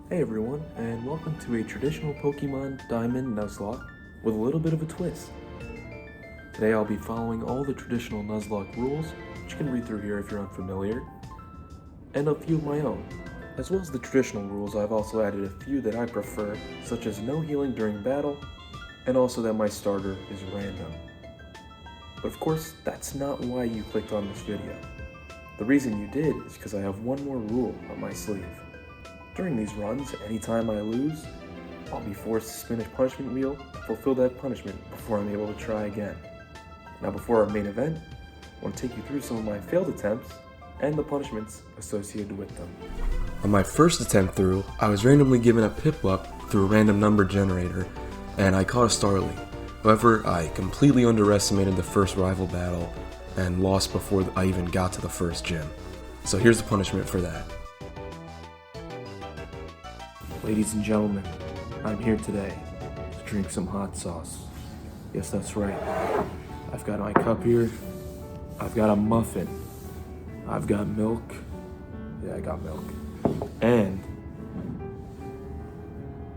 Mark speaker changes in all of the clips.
Speaker 1: Hey everyone, and welcome to a traditional Pokemon Diamond Nuzlocke with a little bit of a twist. Today I'll be following all the traditional Nuzlocke rules, which you can read through here if you're unfamiliar, and a few of my own. As well as the traditional rules, I've also added a few that I prefer, such as no healing during battle, and also that my starter is random. But of course, that's not why you clicked on this video. The reason you did is because I have one more rule up my sleeve. During these runs, anytime I lose, I'll be forced to spin a punishment wheel to fulfill that punishment before I'm able to try again. Now before our main event, I want to take you through some of my failed attempts and the punishments associated with them. On my first attempt through, I was randomly given a Piplup through a random number generator, and I caught a Starly. However, I completely underestimated the first rival battle and lost before I even got to the first gym. So here's the punishment for that. Ladies and gentlemen, I'm here today to drink some hot sauce. Yes, that's right. I've got my cup here. I've got a muffin. I've got milk. Yeah, I got milk. And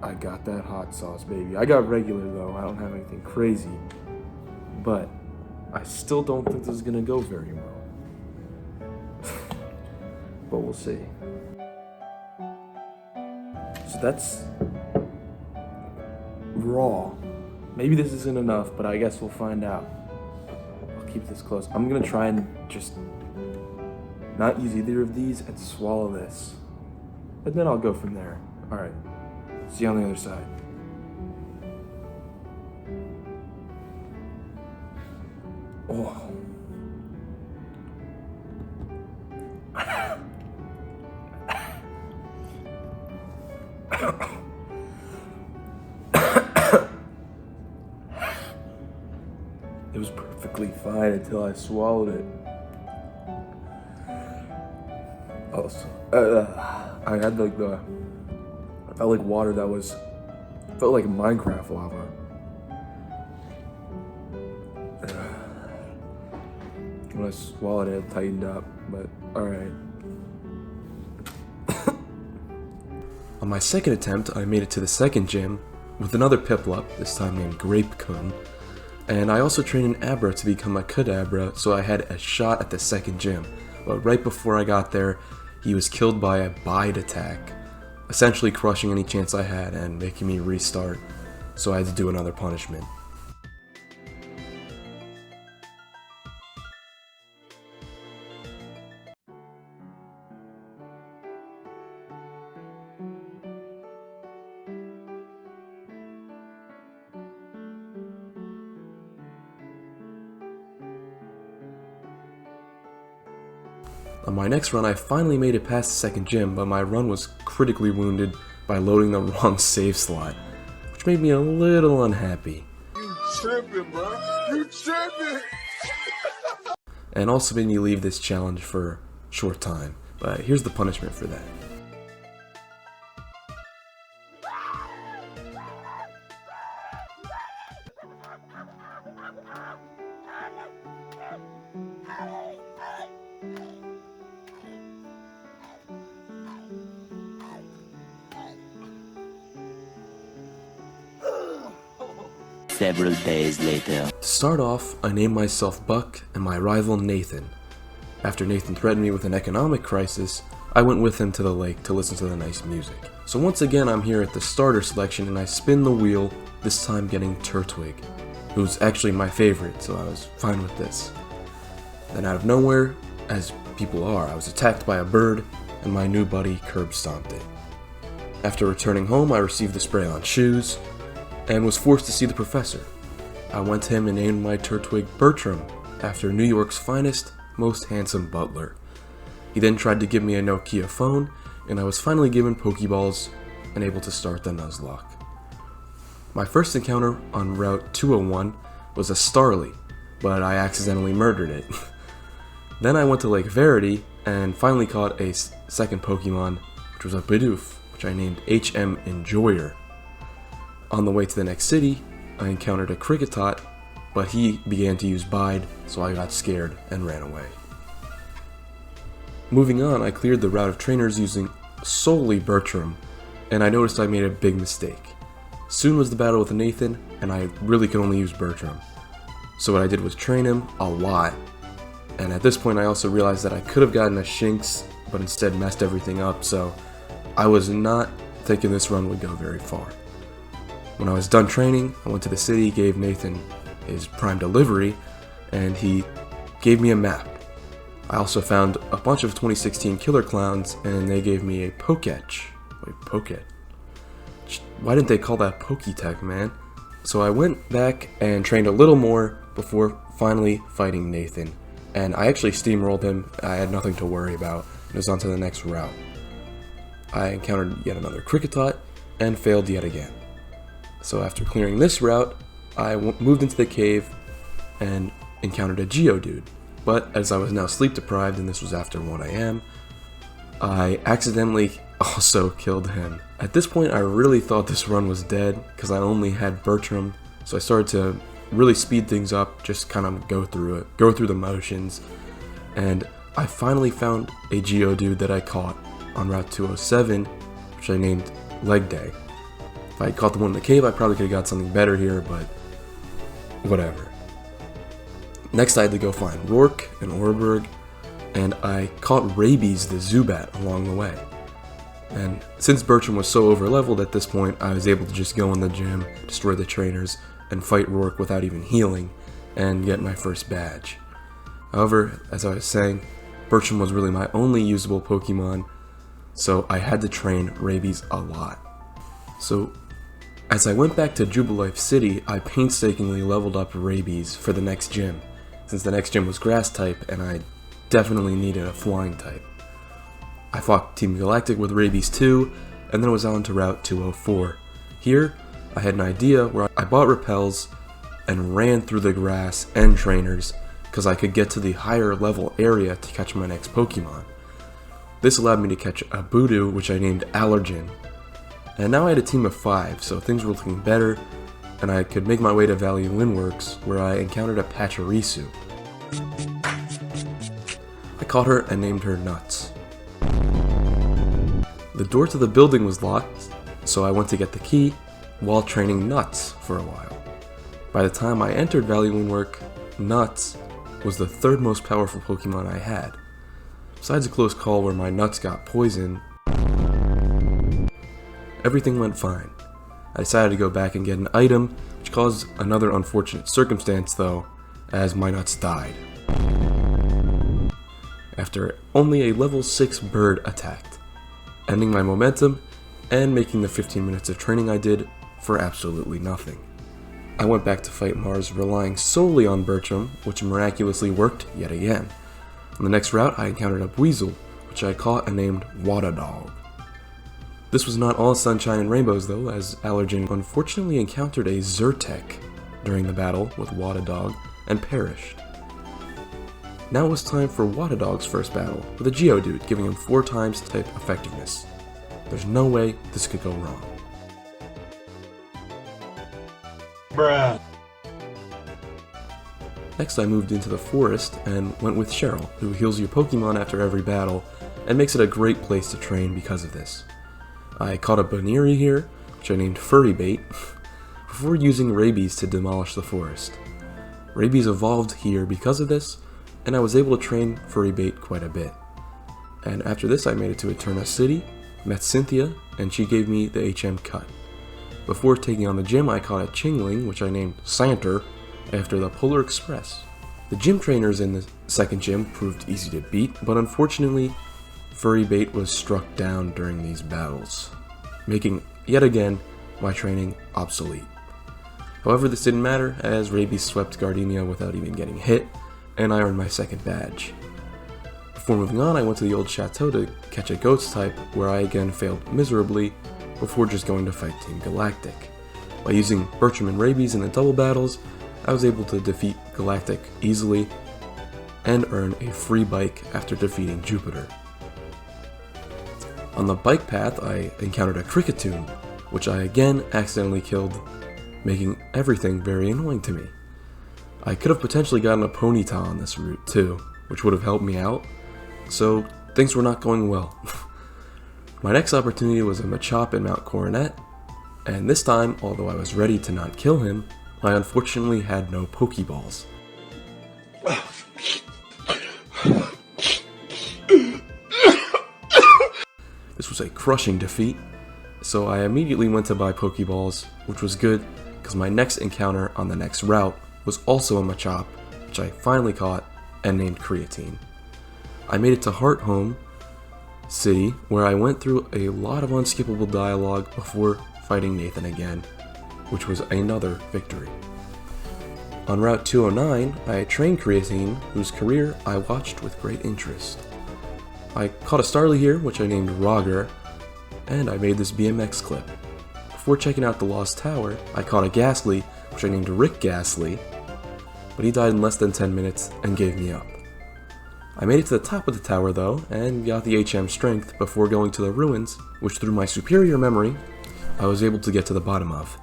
Speaker 1: I got that hot sauce, baby. I got regular though. I don't have anything crazy. But I still don't think this is gonna go very well. But we'll see. So that's raw. Maybe this isn't enough, but I guess we'll find out. I'll keep this close. I'm gonna try and just not use either of these and swallow this. And then I'll go from there. Alright. See you on the other side. Oh. It was perfectly fine until I swallowed it. I had like I felt like water that was, felt like Minecraft lava. When I swallowed it, it tightened up, but alright. On my second attempt, I made it to the second gym with another Piplup, this time named Grape-kun, and I also trained an Abra to become a Kadabra, so I had a shot at the second gym. But right before I got there, he was killed by a Bide attack, essentially crushing any chance I had and making me restart, so I had to do another punishment. On my next run, I finally made it past the second gym, but my run was critically wounded by loading the wrong save slot, which made me a little unhappy.
Speaker 2: You tripping, bro. You tripping.
Speaker 1: And also made me leave this challenge for a short time, but here's the punishment for that.
Speaker 3: Several days later.
Speaker 1: To start off, I named myself Buck and my rival Nathan. After Nathan threatened me with an economic crisis, I went with him to the lake to listen to the nice music. So once again I'm here at the starter selection and I spin the wheel, this time getting Turtwig, who's actually my favorite, so I was fine with this. Then out of nowhere, as people are, I was attacked by a bird and my new buddy curb stomped it. After returning home, I received the spray-on shoes and was forced to see the professor. I went to him and named my Turtwig Bertram, after New York's finest, most handsome butler. He then tried to give me a Nokia phone, and I was finally given Pokeballs and able to start the Nuzlocke. My first encounter on Route 201 was a Starly, but I accidentally murdered it. Then I went to Lake Verity and finally caught a second Pokemon, which was a Bidoof, which I named HM Enjoyer. On the way to the next city, I encountered a Kricketot, but he began to use Bide, so I got scared and ran away. Moving on, I cleared the route of trainers using solely Bertram, and I noticed I made a big mistake. Soon was the battle with Nathan, and I really could only use Bertram. So what I did was train him a lot, and at this point I also realized that I could have gotten a Shinx, but instead messed everything up, so I was not thinking this run would go very far. When I was done training, I went to the city, gave Nathan his Prime delivery, and he gave me a map. I also found a bunch of 2016 Killer Clowns, and they gave me a Poketch. Wait, Poketch? Why didn't they call that Poketech, man? So I went back and trained a little more before finally fighting Nathan. And I actually steamrolled him. I had nothing to worry about. It was on to the next route. I encountered yet another Kricketot and failed yet again. So after clearing this route, I moved into the cave and encountered a Geodude. But as I was now sleep deprived and this was after 1 AM, I accidentally also killed him. At this point I really thought this run was dead because I only had Bertram, so I started to really speed things up, just kind of go through the motions, and I finally found a Geodude that I caught on Route 207, which I named Leg Day. If I had caught the one in the cave, I probably could have got something better here, but whatever. Next I had to go find Rourke and Oreburgh, and I caught Rabies the Zubat along the way. And since Bertram was so overleveled at this point, I was able to just go in the gym, destroy the trainers, and fight Rourke without even healing, and get my first badge. However, as I was saying, Bertram was really my only usable Pokemon, so I had to train Rabies a lot. So, as I went back to Jubilife City, I painstakingly leveled up Rabies for the next gym, since the next gym was Grass type, and I definitely needed a Flying type. I fought Team Galactic with Rabies 2, and then was on to Route 204. Here, I had an idea where I bought repels and ran through the grass and trainers because I could get to the higher level area to catch my next Pokemon. This allowed me to catch a Budu, which I named Allergen. And now I had a team of 5, so things were looking better, and I could make my way to Valley Windworks, where I encountered a Pachirisu. I caught her and named her Nuts. The door to the building was locked, so I went to get the key while training Nuts for a while. By the time I entered Valley Windwork, Nuts was the 3rd most powerful Pokemon I had. Besides a close call where my Nuts got poisoned, everything went fine. I decided to go back and get an item, which caused another unfortunate circumstance though, as my Nuts died. After only a level 6 bird attacked, ending my momentum and making the 15 minutes of training I did for absolutely nothing. I went back to fight Mars relying solely on Bertram, which miraculously worked yet again. On the next route I encountered a Weasel, which I caught and named Watadog. This was not all sunshine and rainbows though, as Allergen unfortunately encountered a Zyrtec during the battle with Watadog and perished. Now it was time for Watadog's first battle, with a Geodude giving him 4 times type effectiveness. There's no way this could go wrong.
Speaker 2: Bruh.
Speaker 1: Next I moved into the forest and went with Cheryl, who heals your Pokemon after every battle, and makes it a great place to train because of this. I caught a Baniri here, which I named Furry Bait, before using Rabies to demolish the forest. Rabies evolved here because of this, and I was able to train Furry Bait quite a bit. And after this I made it to Eterna City, met Cynthia, and she gave me the HM cut. Before taking on the gym I caught a Chingling, which I named Santer, after the Polar Express. The gym trainers in the second gym proved easy to beat, but unfortunately Furry Bait was struck down during these battles, making, yet again, my training obsolete. However, this didn't matter, as Rabies swept Gardenia without even getting hit, and I earned my second badge. Before moving on, I went to the old chateau to catch a Ghost type, where I again failed miserably, before just going to fight Team Galactic. By using Bertram and Rabies in the double battles, I was able to defeat Galactic easily, and earn a free bike after defeating Jupiter. On the bike path, I encountered a Kricketune, which I again accidentally killed, making everything very annoying to me. I could have potentially gotten a Ponyta on this route too, which would have helped me out, so things were not going well. My next opportunity was a Machop in Mount Coronet, and this time, although I was ready to not kill him, I unfortunately had no Pokeballs. This was a crushing defeat, so I immediately went to buy Pokeballs, which was good because my next encounter on the next route was also a Machop, which I finally caught and named Creatine. I made it to Heart Home City, where I went through a lot of unskippable dialogue before fighting Nathan again, which was another victory. On Route 209, I trained Creatine, whose career I watched with great interest. I caught a Starly here, which I named Roger, and I made this BMX clip. Before checking out the Lost Tower, I caught a Ghastly, which I named Rick Ghastly, but he died in less than 10 minutes and gave me up. I made it to the top of the tower though, and got the HM strength before going to the ruins, which through my superior memory, I was able to get to the bottom of.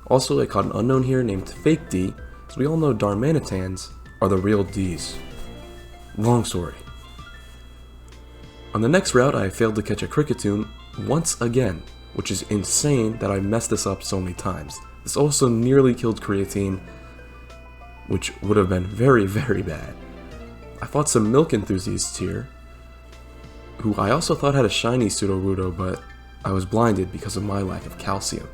Speaker 1: Also, I caught an unknown here named Fake D, as we all know Darmanitans are the real Ds. Long story. On the next route, I failed to catch a Kricketune once again, which is insane that I messed this up so many times. This also nearly killed Creatine, which would have been very, very bad. I fought some milk enthusiasts here, who I also thought had a shiny Sudowoodo, but I was blinded because of my lack of calcium.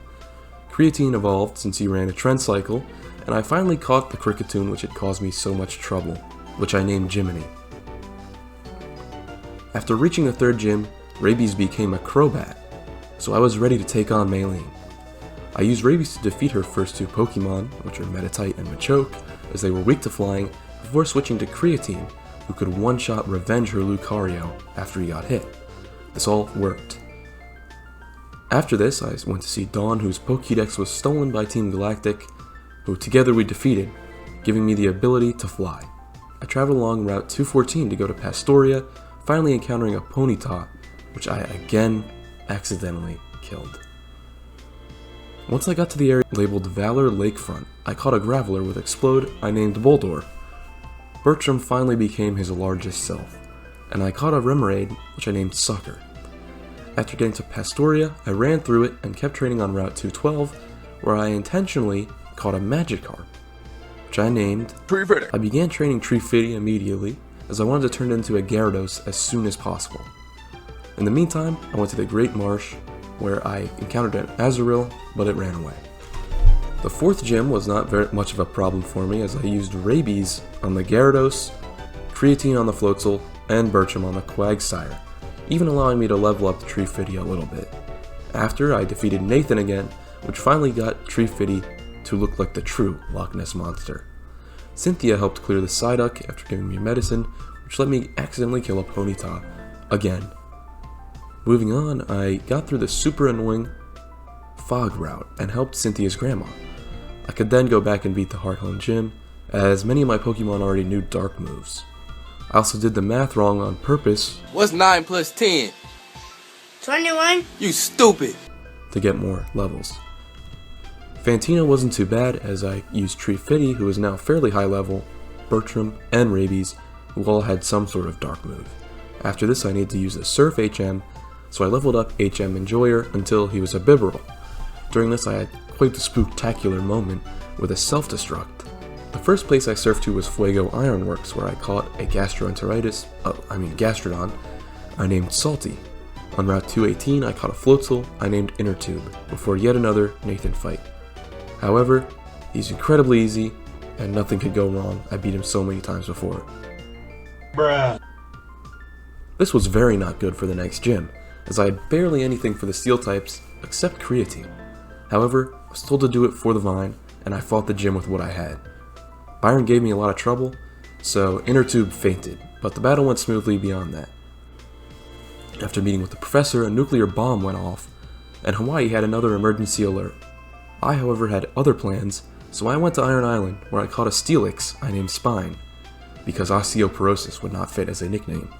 Speaker 1: Creatine evolved since he ran a trend cycle, and I finally caught the Kricketune which had caused me so much trouble, which I named Jiminy. After reaching the third gym, Rabies became a Crobat, so I was ready to take on Maylene. I used Rabies to defeat her first two Pokemon, which are Meditite and Machoke, as they were weak to flying, before switching to Creatine, who could one-shot revenge her Lucario after he got hit. This all worked. After this, I went to see Dawn, whose Pokédex was stolen by Team Galactic, who together we defeated, giving me the ability to fly. I traveled along Route 214 to go to Pastoria, finally encountering a Ponyta, which I again accidentally killed. Once I got to the area labeled Valor Lakefront, I caught a Graveler with Explode I named Boldor. Bertram finally became his largest self, and I caught a Remoraid, which I named Sucker. After getting to Pastoria, I ran through it and kept training on Route 212, where I intentionally caught a Magikarp, which I named Treefitty. I began training Treefitty immediately, as I wanted to turn it into a Gyarados as soon as possible. In the meantime, I went to the Great Marsh, where I encountered an Azurill, but it ran away. The fourth gym was not very much of a problem for me, as I used Rabies on the Gyarados, Creatine on the Floatzel, and Bertram on the Quagsire, even allowing me to level up the Treefitty a little bit. After, I defeated Nathan again, which finally got Treefitty to look like the true Loch Ness Monster. Cynthia helped clear the Psyduck after giving me medicine, which let me accidentally kill a Ponyta again. Moving on, I got through the super annoying Fog route and helped Cynthia's grandma. I could then go back and beat the Heart Home Gym, as many of my Pokemon already knew dark moves. I also did the math wrong on purpose.
Speaker 4: What's 9 plus 10?
Speaker 5: 21?
Speaker 4: You stupid!
Speaker 1: To get more levels. Fantina wasn't too bad, as I used Treefitty, who is now fairly high level, Bertram, and Rabies, who all had some sort of dark move. After this, I needed to use a Surf HM, so I leveled up HM Enjoyer until he was a Bibarel. During this, I had quite the spooktacular moment with a self-destruct. The first place I surfed to was Fuego Ironworks, where I caught a Gastrodon I named Salty. On Route 218, I caught a Floatzel I named Innertube, before yet another Nathan fight. However, he's incredibly easy, and nothing could go wrong. I beat him so many times before.
Speaker 2: Bruh.
Speaker 1: This was very not good for the next gym, as I had barely anything for the Steel types except Creatine. However, I was told to do it for the Vine, and I fought the gym with what I had. Byron gave me a lot of trouble, so Innertube fainted, but the battle went smoothly beyond that. After meeting with the professor, a nuclear bomb went off, and Hawaii had another emergency alert. I, however, had other plans, so I went to Iron Island, where I caught a Steelix I named Spine, because Osteoporosis would not fit as a nickname.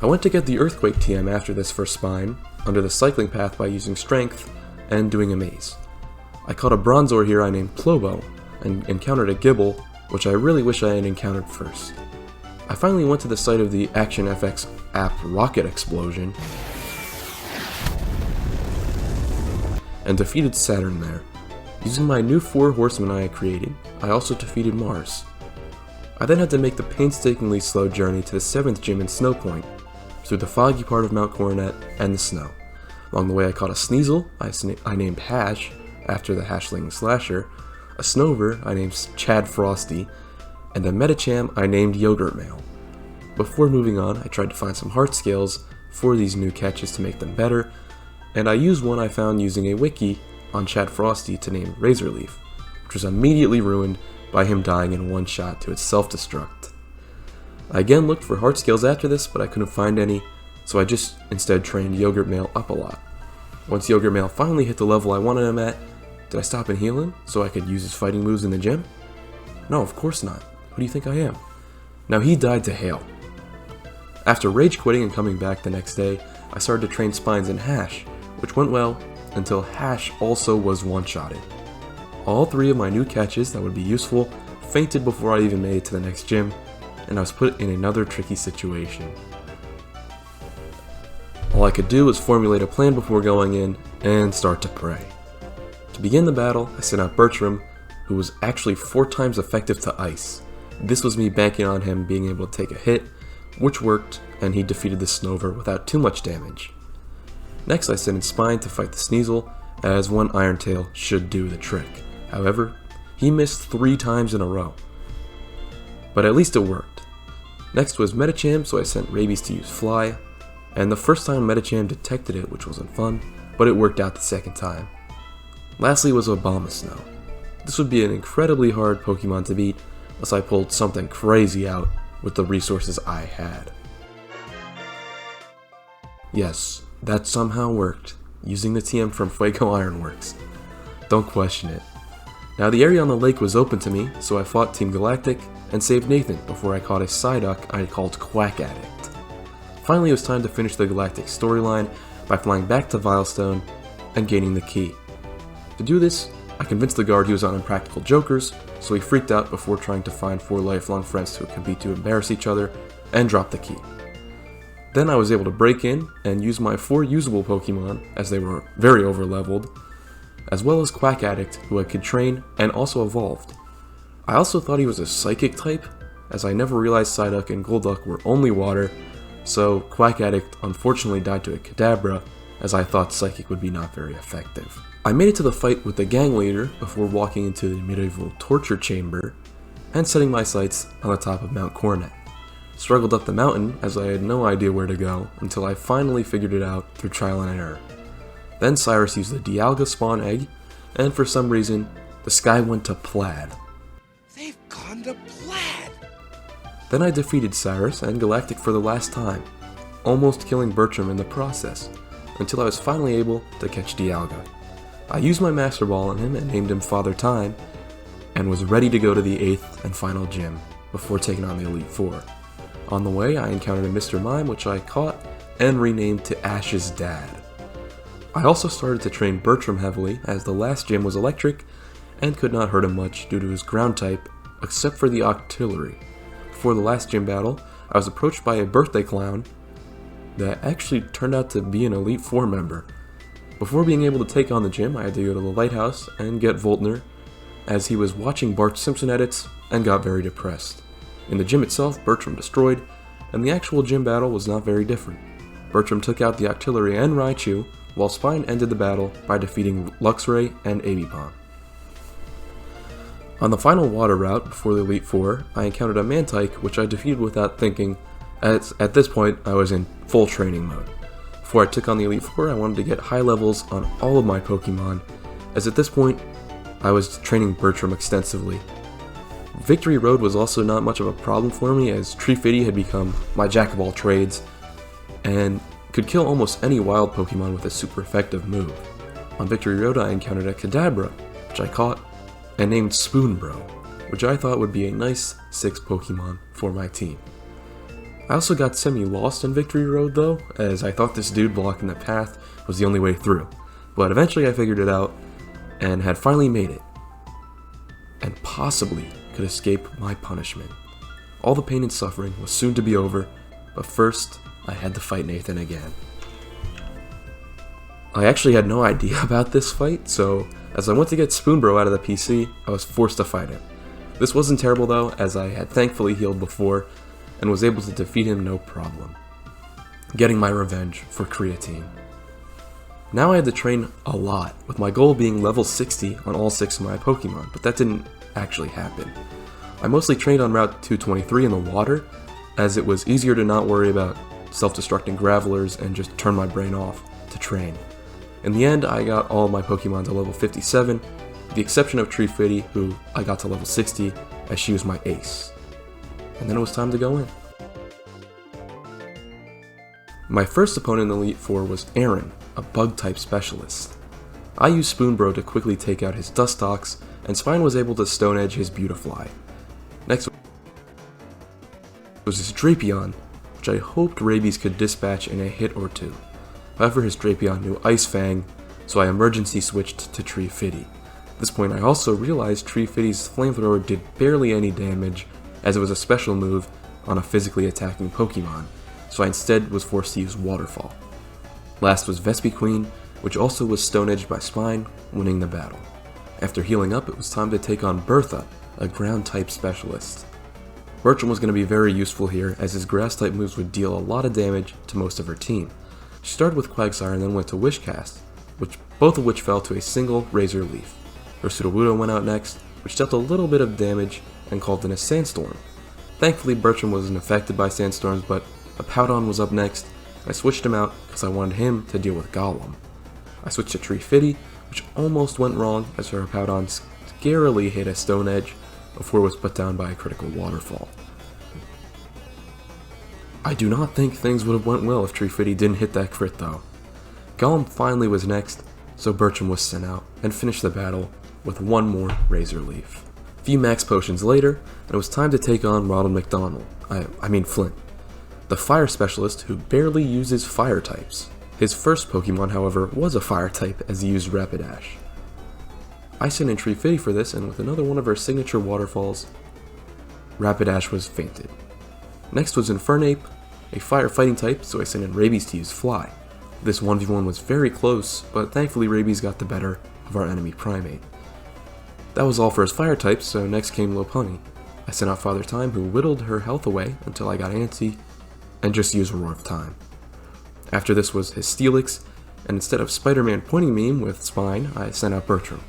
Speaker 1: I went to get the Earthquake TM after this for Spine, under the cycling path by using Strength and doing a maze. I caught a Bronzor here I named Plobo, and encountered a Gibble, which I really wish I had encountered first. I finally went to the site of the Action FX app Rocket Explosion, and defeated Saturn there. Using my new 4 horsemen I had created, I also defeated Mars. I then had to make the painstakingly slow journey to the 7th gym in Snow Point, through the foggy part of Mount Coronet and the snow. Along the way I caught a Sneasel, I named Hash, after the Hashling Slasher, a Snover I named Chad Frosty, and a Metacham I named Yogurt Mail. Before moving on, I tried to find some heart scales for these new catches to make them better, and I used one I found using a wiki on Chad Frosty to name Razorleaf, which was immediately ruined by him dying in one shot to its self-destruct. I again looked for heart scales after this, but I couldn't find any, so I just instead trained Yogurt Mail up a lot. Once Yogurt Mail finally hit the level I wanted him at, did I stop and heal him so I could use his fighting moves in the gym? No, of course not. Who do you think I am? Now he died to hail. After rage quitting and coming back the next day, I started to train Spines and Hash, which went well until Hash also was one-shotted. All 3 of my new catches that would be useful fainted before I even made it to the next gym, and I was put in another tricky situation. All I could do was formulate a plan before going in and start to pray. To begin the battle, I sent out Bertram, who was actually 4 times effective to ice. This was me banking on him being able to take a hit, which worked, and he defeated the Snover without too much damage. Next I sent in Spine to fight the Sneasel, as one Iron Tail should do the trick. However, he missed 3 times in a row. But at least it worked. Next was Metacham, so I sent Rabies to use Fly, and the first time Metacham detected it, which wasn't fun, but it worked out the second time. Lastly was Abomasnow. This would be an incredibly hard Pokemon to beat, unless I pulled something crazy out with the resources I had. Yes, that somehow worked, using the TM from Fuego Ironworks. Don't question it. Now the area on the lake was open to me, so I fought Team Galactic and saved Nathan before I caught a Psyduck I called Quack Addict. Finally it was time to finish the Galactic storyline by flying back to Vilestone and gaining the key. To do this, I convinced the guard he was on Impractical Jokers, so he freaked out before trying to find 4 lifelong friends who would compete to embarrass each other, and dropped the key. Then I was able to break in and use my 4 usable Pokemon, as they were very overleveled, as well as Quack Addict, who I could train and also evolved. I also thought he was a Psychic type, as I never realized Psyduck and Golduck were only water, so Quack Addict unfortunately died to a Kadabra, as I thought Psychic would be not very effective. I made it to the fight with the gang leader before walking into the medieval torture chamber and setting my sights on the top of Mount Coronet. Struggled up the mountain as I had no idea where to go until I finally figured it out through trial and error. Then Cyrus used the Dialga spawn egg, and for some reason, the sky went to plaid.
Speaker 4: They've gone to plaid!
Speaker 1: Then I defeated Cyrus and Galactic for the last time, almost killing Bertram in the process, until I was finally able to catch Dialga. I used my Master Ball on him and named him Father Time, and was ready to go to the 8th and final gym, before taking on the Elite Four. On the way, I encountered a Mr. Mime, which I caught and renamed to Ash's dad. I also started to train Bertram heavily, as the last gym was electric, and could not hurt him much due to his ground type, except for the Octillery. Before the last gym battle, I was approached by a birthday clown that actually turned out to be an Elite Four member. Before being able to take on the gym, I had to go to the lighthouse and get Voltner, as he was watching Bart Simpson edits and got very depressed. In the gym itself, Bertram destroyed, and the actual gym battle was not very different. Bertram took out the Octillery and Raichu, while Spine ended the battle by defeating Luxray and Abipon. On the final water route before the Elite Four, I encountered a Mantike, which I defeated without thinking, as at this point I was in full training mode. Before I took on the Elite Four, I wanted to get high levels on all of my Pokemon, as at this point I was training Bertram extensively. Victory Road was also not much of a problem for me, as Treefitty had become my jack of all trades, and could kill almost any wild Pokemon with a super effective move. On Victory Road I encountered a Kadabra, which I caught and named Spoonbro, which I thought would be a nice 6 Pokemon for my team. I also got semi-lost in Victory Road though, as I thought this dude blocking the path was the only way through, but eventually I figured it out and had finally made it, and possibly could escape my punishment. All the pain and suffering was soon to be over, but first I had to fight Nathan again. I actually had no idea about this fight, so as I went to get Spoonbro out of the PC, I was forced to fight him. This wasn't terrible though, as I had thankfully healed before, and was able to defeat him no problem, getting my revenge for creatine. Now I had to train a lot, with my goal being level 60 on all 6 of my Pokemon, but that didn't actually happen. I mostly trained on Route 223 in the water, as it was easier to not worry about self-destructing Gravelers and just turn my brain off to train. In the end, I got all of my Pokemon to level 57, with the exception of Treefitty, who I got to level 60, as she was my ace. And then it was time to go in. My first opponent in Elite Four was Aaron, a Bug-type specialist. I used Spoonbro to quickly take out his Dustox, and Spine was able to Stone Edge his Beautifly. Next was his Drapion, which I hoped Rabies could dispatch in a hit or two. However, his Drapion knew Ice Fang, so I emergency switched to Treefitty. At this point I also realized Treefitty's Flamethrower did barely any damage, as it was a special move on a physically attacking Pokemon, so I instead was forced to use Waterfall. Last was Vespiquen, which also was Stone Edged by Spine, winning the battle. After healing up, it was time to take on Bertha, a Ground-type specialist. Bertram was going to be very useful here, as his Grass-type moves would deal a lot of damage to most of her team. She started with Quagsire and then went to Wishcast, both of which fell to a single Razor Leaf. Her Sudowoodo went out next, which dealt a little bit of damage and called in a Sandstorm. Thankfully, Bertram wasn't affected by Sandstorms, but a Powdon was up next. I switched him out because I wanted him to deal with Golem. I switched to Treefitty, which almost went wrong as her Powdon scarily hit a Stone Edge before it was put down by a critical Waterfall. I do not think things would have went well if Treefitty didn't hit that crit though. Golem finally was next, so Bertram was sent out and finished the battle with one more Razor Leaf. A few max potions later, and it was time to take on Ronald McDonald, I mean Flint, the fire specialist who barely uses fire types. His first Pokemon, however, was a fire type as he used Rapidash. I sent in Treefitty for this, and with another one of her signature waterfalls, Rapidash was fainted. Next was Infernape, a fire fighting type, so I sent in Rabies to use Fly. This 1v1 was very close, but thankfully Rabies got the better of our enemy Primate. That was all for his fire types, so next came Lopunny. I sent out Father Time, who whittled her health away until I got antsy, and just used Roar of Time. After this was his Steelix, and instead of Spider-Man pointing meme with Spine, I sent out Bertram.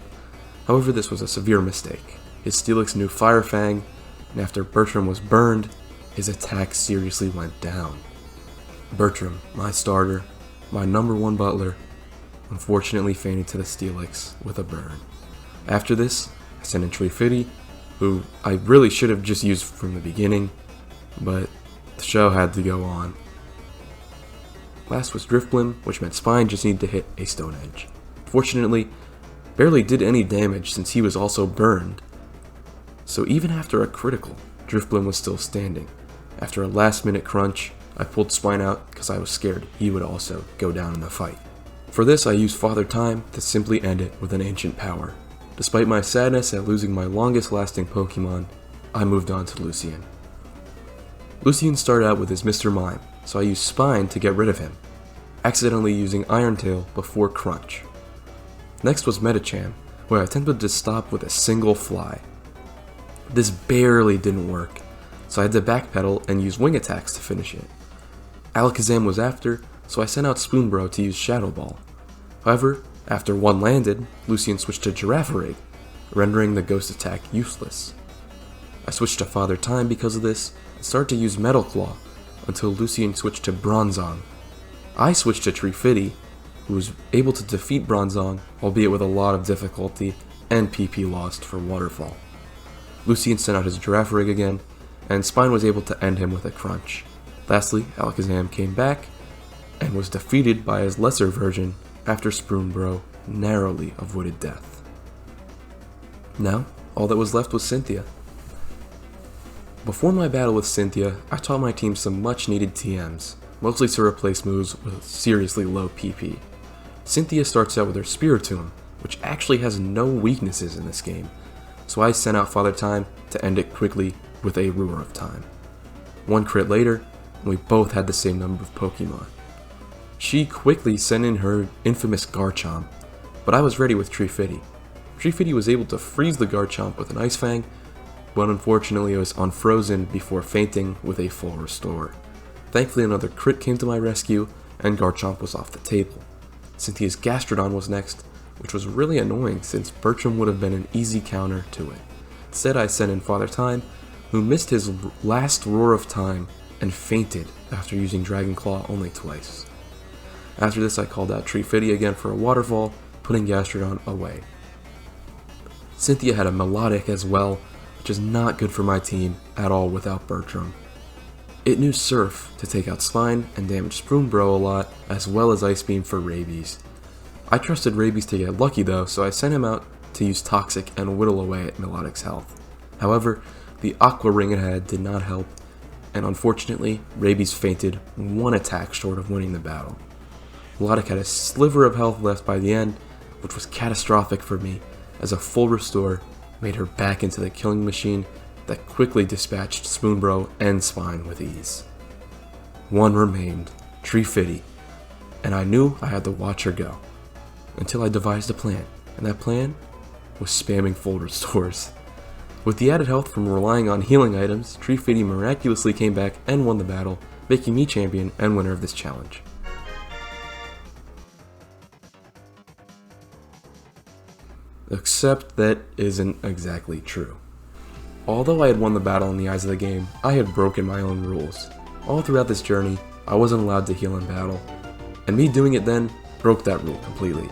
Speaker 1: However, this was a severe mistake. His Steelix knew Fire Fang, and after Bertram was burned, his attack seriously went down. Bertram, my starter, my #1 butler, unfortunately fainted to the Steelix with a burn. After this, I sent in Treefitty, who I really should have just used from the beginning, but the show had to go on. Last was Drifblim, which meant Spine just needed to hit a Stone Edge. Fortunately, barely did any damage since he was also burned, so even after a critical, Drifblim was still standing. After a last-minute crunch, I pulled Spine out because I was scared he would also go down in the fight. For this, I used Father Time to simply end it with an Ancient Power. Despite my sadness at losing my longest-lasting Pokemon, I moved on to Lucian. Lucian started out with his Mr. Mime, so I used Spine to get rid of him, accidentally using Iron Tail before Crunch. Next was Medicham, where I attempted to stop with a single Fly. This barely didn't work, so I had to backpedal and use Wing Attacks to finish it. Alakazam was after, so I sent out Spoonbro to use Shadow Ball. However, after one landed, Lucian switched to Girafarig, rendering the Ghost attack useless. I switched to Father Time because of this, and started to use Metal Claw, until Lucian switched to Bronzong. I switched to Treefitty, who was able to defeat Bronzong, albeit with a lot of difficulty, and PP lost for Waterfall. Lucian sent out his Girafarig again, and Spine was able to end him with a Crunch. Lastly, Alakazam came back, and was defeated by his lesser version after Spoonbro narrowly avoided death. Now, all that was left was Cynthia. Before my battle with Cynthia, I taught my team some much needed TMs, mostly to replace moves with seriously low PP. Cynthia starts out with her Spiritomb, which actually has no weaknesses in this game, so I sent out Father Time to end it quickly with a Roar of Time. One crit later, and we both had the same number of Pokemon. She quickly sent in her infamous Garchomp, but I was ready with Treefitty. Treefitty was able to freeze the Garchomp with an Ice Fang, but unfortunately it was unfrozen before fainting with a full restore. Thankfully another crit came to my rescue, and Garchomp was off the table. Cynthia's Gastrodon was next, which was really annoying since Bertram would have been an easy counter to it. Instead I sent in Father Time, who missed his last Roar of Time and fainted after using Dragon Claw only twice. After this I called out Treefitty again for a Waterfall, putting Gastrodon away. Cynthia had a Melodic as well, which is not good for my team at all without Bertram. It knew Surf to take out Spine and damage Spoonbro a lot, as well as Ice Beam for Rabies. I trusted Rabies to get lucky though, so I sent him out to use Toxic and whittle away at Melodic's health. However, the Aqua Ring it had did not help, and unfortunately, Rabies fainted one attack short of winning the battle. Melodic had a sliver of health left by the end, which was catastrophic for me, as a full restore made her back into the killing machine that quickly dispatched Spoonbro and Spine with ease. One remained, Treefitty, and I knew I had to watch her go, until I devised a plan, and that plan was spamming full restores. With the added health from relying on healing items, Treefitty miraculously came back and won the battle, making me champion and winner of this challenge. Except that isn't exactly true. Although I had won the battle in the eyes of the game, I had broken my own rules. All throughout this journey, I wasn't allowed to heal in battle, and me doing it then broke that rule completely.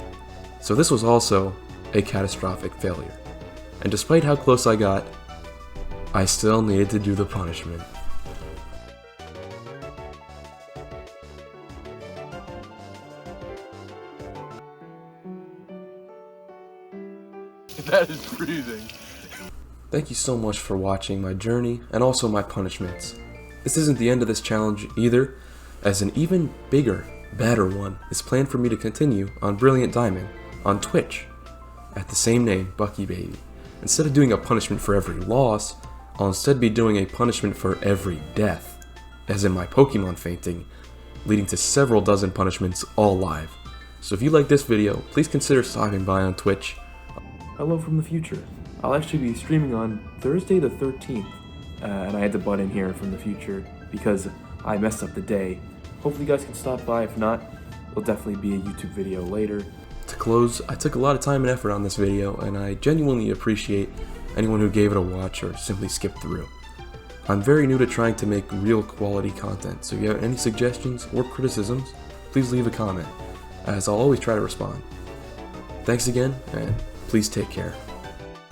Speaker 1: So this was also a catastrophic failure. And despite how close I got, I still needed to do the punishment.
Speaker 2: That is freezing.
Speaker 1: Thank you so much for watching my journey and also my punishments. This isn't the end of this challenge either, as an even bigger, badder one is planned for me to continue on Brilliant Diamond on Twitch at the same name, Buckebaby. Instead of doing a punishment for every loss, I'll instead be doing a punishment for every death, as in my Pokemon fainting, leading to several dozen punishments all live. So if you like this video, please consider stopping by on Twitch. Hello from the future. I'll actually be streaming on Thursday the 13th, and I had to butt in here from the future because I messed up the day. Hopefully you guys can stop by. If not, it'll definitely be a YouTube video later. To close, I took a lot of time and effort on this video, and I genuinely appreciate anyone who gave it a watch or simply skipped through. I'm very new to trying to make real quality content, so if you have any suggestions or criticisms, please leave a comment, as I'll always try to respond. Thanks again, and please take care.